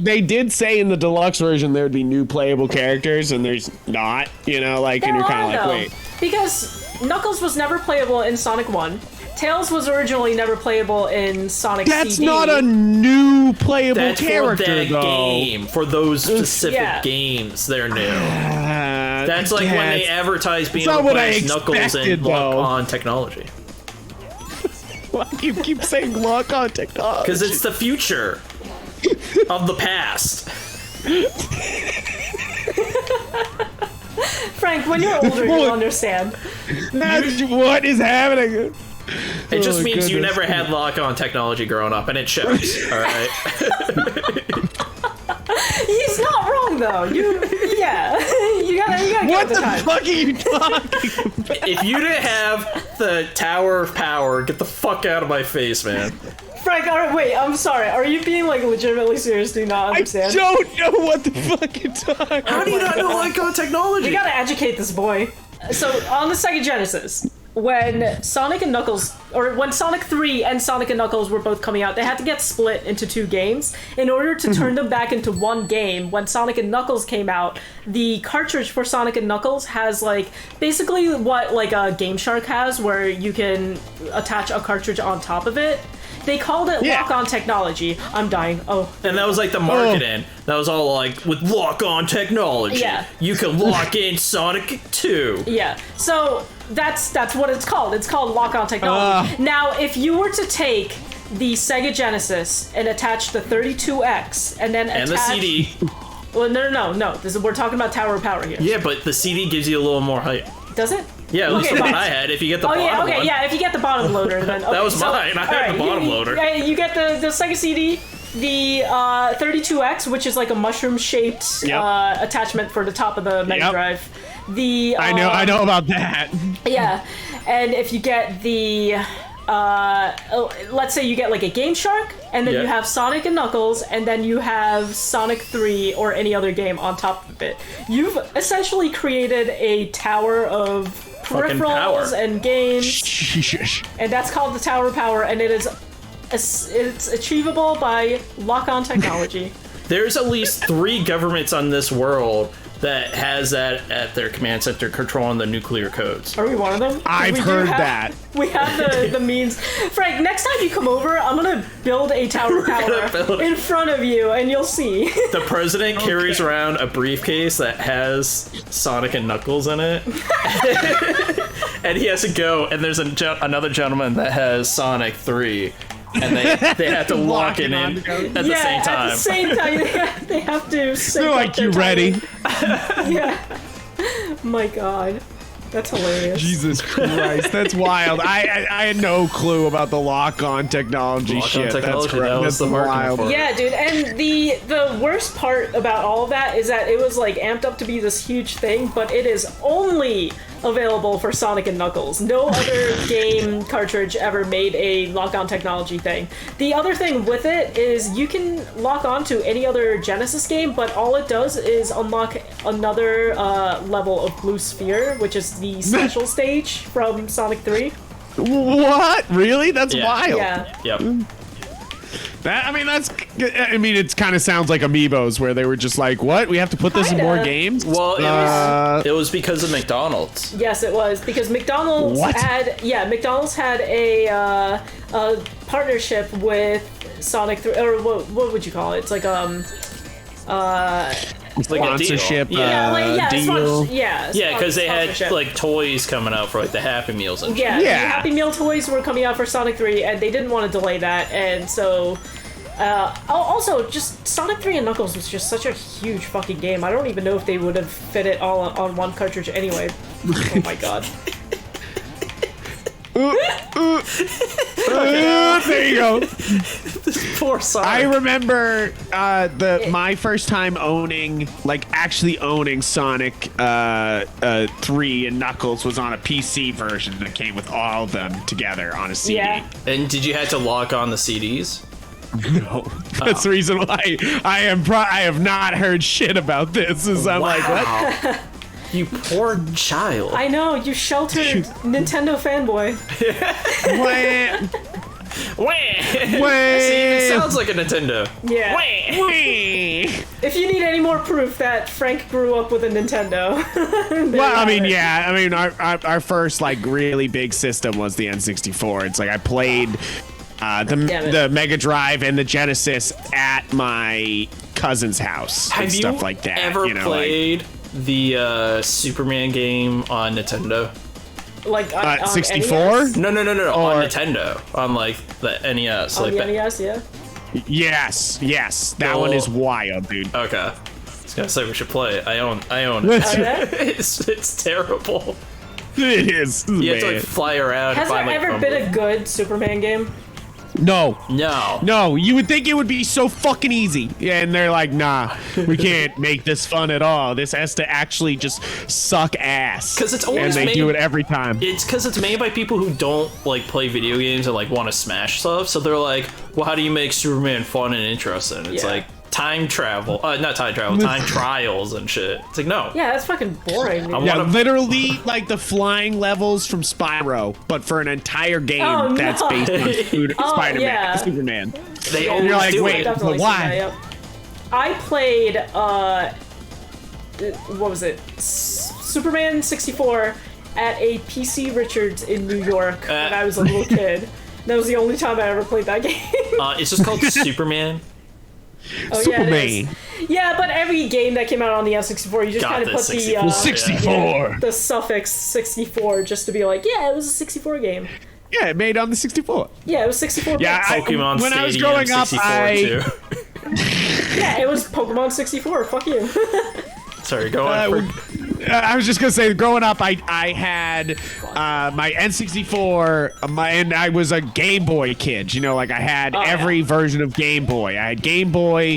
They did say in the deluxe version there would be new playable characters, and there's not, you know, like, and you're kind of like, wait. Because Knuckles was never playable in Sonic 1. Tails was originally never playable in Sonic That's CD. not a new playable That's character, for that though. game. For those specific games, they're new. That's like when they advertise being able to play Knuckles and lock-on technology. Why do you keep saying lock-on technology? Because it's the future of the past. Frank, when you're older, you'll understand. What is happening? It just means you never had lock-on technology growing up, and it shows. All right. He's not wrong though. You gotta What get the time. fuck are you talking about? If you didn't have the Tower of Power, get the fuck out of my face, man. Frank, all right, wait. I'm sorry. Are you being like legitimately serious? Do you not understand? I don't know what the fuck you're talking about. How do you not know lock-on technology? We gotta educate this boy. So on the Sega Genesis, when Sonic and Knuckles, or when Sonic 3 and Sonic and Knuckles were both coming out, they had to get split into 2 games. In order to turn them back into one game, when Sonic and Knuckles came out, the cartridge for Sonic and Knuckles has like basically what like a Game Shark has, where you can attach a cartridge on top of it. They called it lock-on technology. I'm dying. Oh. And that was like the marketing. That was all like, with lock-on technology, you can lock in Sonic 2. Yeah. So that's what it's called. It's called lock-on technology. Now, if you were to take the Sega Genesis and attach the 32X and then attach... And the CD. Well, no. We're talking about Tower of Power here. Yeah, but the CD gives you a little more height. Does it? Yeah, at least the one I had. If you get the bottom one. If you get the bottom loader, then... Okay, that was mine. I had the bottom loader. You get the Sega CD, the 32X, which is like a mushroom-shaped attachment for the top of the Mega Drive. The I know about that. Yeah, and if you get the... let's say you get like a Game Shark, and then you have Sonic and Knuckles, and then you have Sonic 3 or any other game on top of it. You've essentially created a tower of peripherals and games, and that's called the Tower of Power, and it's achievable by lock-on technology. There's at least 3 governments on this world that has that at their command center controlling the nuclear codes. Are we one of them? I've heard that. We have the means. Frank, next time you come over, I'm gonna build a Tower of Power in front of you, and you'll see. The president carries around a briefcase that has Sonic and Knuckles in it. And he has to go, and there's another gentleman that has Sonic 3. And they have to lock it in at the same time. At the same time, they have to sync They're like, you ready? Yeah. My God. That's hilarious. Jesus Christ, that's wild. I had no clue about the lock-on technology shit. That's correct. That's wild. Yeah, dude. And the worst part about all of that is that it was like amped up to be this huge thing, but it is only available for Sonic and Knuckles. No other game cartridge ever made a lock-on technology thing. The other thing with it is you can lock on to any other Genesis game, but all it does is unlock another level of Blue Sphere, which is the special stage from Sonic 3. What? Really? That's wild. Yeah. Yep. It kind of sounds like Amiibos, where they were just like, what? We have to put this in more games? Well, it was because of McDonald's. Yes, it was because McDonald's had a partnership with Sonic 3, or what would you call it? It's like It's like sponsorship, a deal. deal. Yeah, because they had like toys coming out for like the Happy Meals and shit. the Happy Meal toys were coming out for Sonic 3, and they didn't want to delay that, and so also just Sonic 3 and Knuckles was just such a huge fucking game. I don't even know if they would have fit it all on one cartridge anyway. Oh my God. There you go. This poor Sonic. I remember my first time actually owning Sonic 3 and Knuckles was on a PC version that came with all of them together on a CD. Yeah. And did you have to lock on the CDs? No, that's the reason why I have not heard shit about this. I'm like, what? You poor child. I know, you sheltered Nintendo fanboy. Wah! Wah! See, it sounds like a Nintendo. Yeah. Wah! If you need any more proof that Frank grew up with a Nintendo. Well, I mean, yeah. I mean, our first like really big system was the N64. It's like I played the Mega Drive and the Genesis at my cousin's house and stuff like that. Have you ever played the Superman game on Nintendo? Like on 64? No, on Nintendo. On like the NES. On like the NES, yeah. Yes. That one is wild, dude. Okay. I was gonna say we should play it. I own it. Oh, yeah? It's terrible. It is. You have to like fly around. Has there ever been a good Superman game? No. No. You would think it would be so fucking easy. Yeah, and they're like, nah, we can't make this fun at all. This has to actually just suck ass. Because it's always and they do it every time. It's because it's made by people who don't like play video games and like want to smash stuff. So they're like, well, how do you make Superman fun and interesting? It's like time travel, not time travel, time trials and shit. It's like, no. Yeah, that's fucking boring. Dude. Yeah, literally like the flying levels from Spyro, but for an entire game that's based on Spider-Man, Superman. They always You're like, do wait, it. but why? I played, what was it? Superman 64 at a PC Richards in New York when I was a little kid. That was the only time I ever played that game. It's just called Superman. Oh, Superman. Yeah, but every game that came out on the N64, you just kind of put the 64. The suffix 64 just to be like, yeah, it was a 64 game. Yeah, it made on the 64. Yeah, it was 64. Yeah, Pokemon when Stadium I was growing up, 64 too. Yeah, it was Pokemon 64. Fuck you. Sorry, go on. I was just gonna say, growing up, I had my N64, and I was a Game Boy kid. You know, like I had every version of Game Boy. I had Game Boy,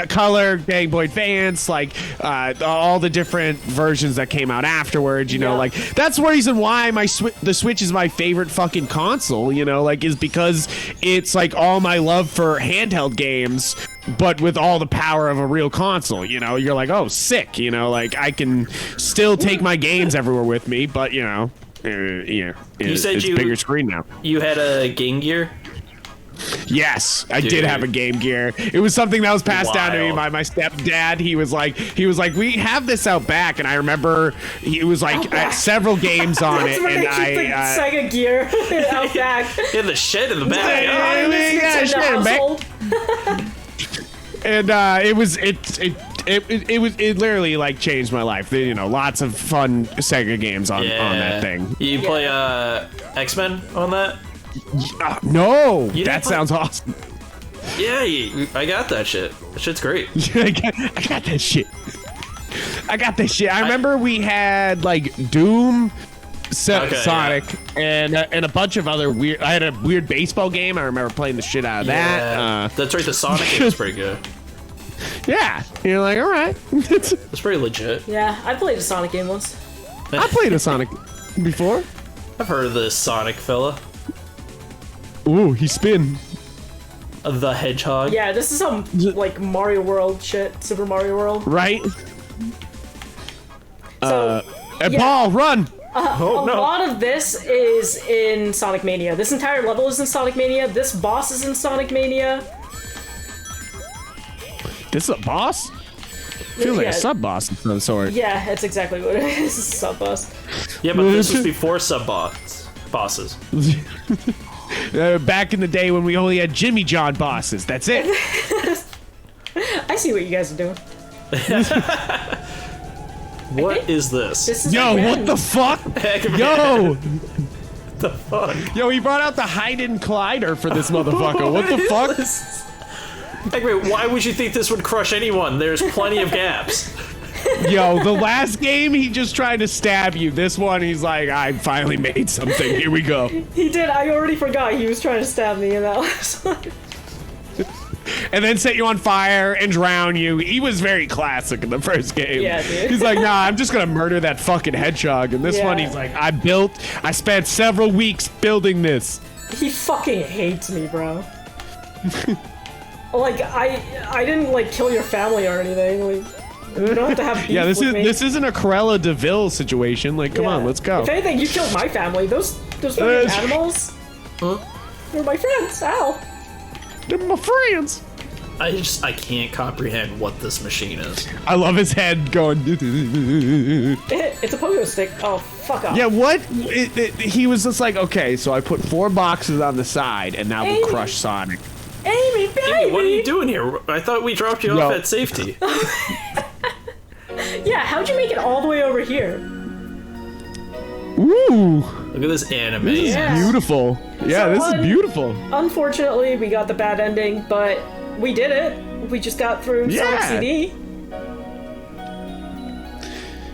Color, Game Boy Advance, like all the different versions that came out afterwards. You know, like that's the reason why the Switch is my favorite fucking console. You know, like is because it's like all my love for handheld games, but with all the power of a real console. You know, you're like, oh, sick. You know, like I can still take my games everywhere with me, but you know, it's bigger screen now. You had a Game Gear? Yes, I did have a Game Gear. It was something that was passed down to me by my stepdad. He was like, we have this out back, and I remember he was like several games on it, and Sega Gear out back in the shed in the back. And it literally like changed my life. You know, lots of fun Sega games on that thing. You play X-Men on that? No, that sounds awesome. Yeah, I got that shit. That shit's great. I got that shit. I remember we had like Doom, Sonic, and a bunch of other weird. I had a weird baseball game. I remember playing the shit out of that. That's right. The Sonic game is pretty good. Yeah, you're like, all right. It's pretty legit. Yeah, I played a Sonic game once. I played a Sonic before. I've heard of this Sonic fella. Ooh, he spin. The Hedgehog. Yeah, this is some like Mario World shit, Super Mario World. Right. So, ball, run. A lot of this is in Sonic Mania. This entire level is in Sonic Mania. This boss is in Sonic Mania. This is a boss? Feels like a sub-boss of some sort. Yeah, that's exactly what it is. It's a sub-boss. Yeah, but this was before sub-bosses. Back in the day when we only had Jimmy John bosses. That's it. I see what you guys are doing. What is this? This is what the fuck? Yo! What the fuck? Yo, he brought out the Hayden Collider for this motherfucker. What the fuck? Wait, why would you think this would crush anyone? There's plenty of gaps. Yo, the last game he just tried to stab you. This one he's like, I finally made something. Here we go. He did. I already forgot he was trying to stab me in that last one. And then set you on fire and drown you. He was very classic in the first game. Yeah, dude. He's like, nah, I'm just gonna murder that fucking hedgehog. And this one he's like, I spent several weeks building this. He fucking hates me, bro. Like, I didn't like kill your family or anything. Like, you don't have to have beef with me. This isn't a Cruella de Vil situation. Like, come on, let's go. If anything, you killed my family. Those fucking animals. Huh? They're my friends. Ow. They're my friends. I can't comprehend what this machine is. I love his head going. It's a pogo stick. Oh, fuck off. Yeah, what? He was just like, okay, so I put 4 boxes on the side, and now we'll crush Sonic. Amy, baby! Amy, what are you doing here? I thought we dropped you off at safety. Yeah, how'd you make it all the way over here? Ooh, Look at this anime. Yeah. beautiful. Yeah, So this is beautiful. Unfortunately, we got the bad ending, but we did it. We just got through Sonic Yeah. CD.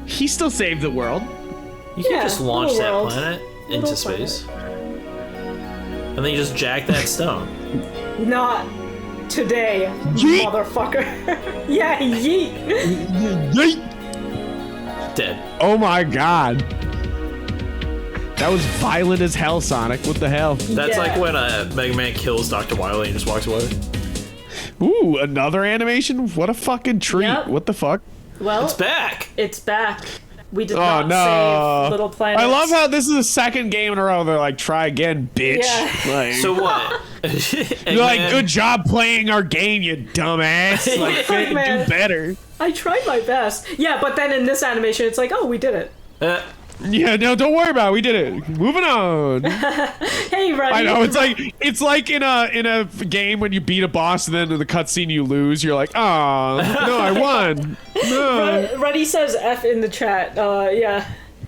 He still saved the world. You can Yeah, just launch little that world. planet Little into space. And then you just jack that stone. Not today, Yeet. motherfucker. Yeah, yeet. Yeet. Dead. Oh my god. That was violent as hell, Sonic. What the hell? That's Yeah. like when Mega Man kills Dr. Wily and just walks away. Ooh, another animation? What a fucking treat. Yep. What the fuck? Well, It's back! it's back. We did Oh not no. save Little Planet. I love how this is the second game in a row. They're like, try again, bitch. Yeah. Like, So what? you're like, good job playing our game, you dumbass. Like, do man. better. I tried my best. Yeah, but then in this animation, it's like, oh, we did it. Yeah, no, don't worry about it. We did it. Moving on. Hey, Ruddy. I know, it's like in a game when you beat a boss and then in the cutscene you lose. You're like, oh no, I won. No. Ruddy says F in the chat. Yeah.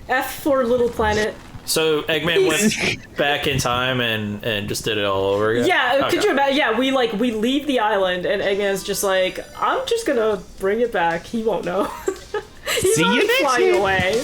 F for Little Planet. So Eggman went back in time and just did it all over again? Yeah, Okay. could you imagine? Yeah, we leave the island and Eggman's just like, I'm just gonna bring it back. He won't know. He's See you already next flying time. away.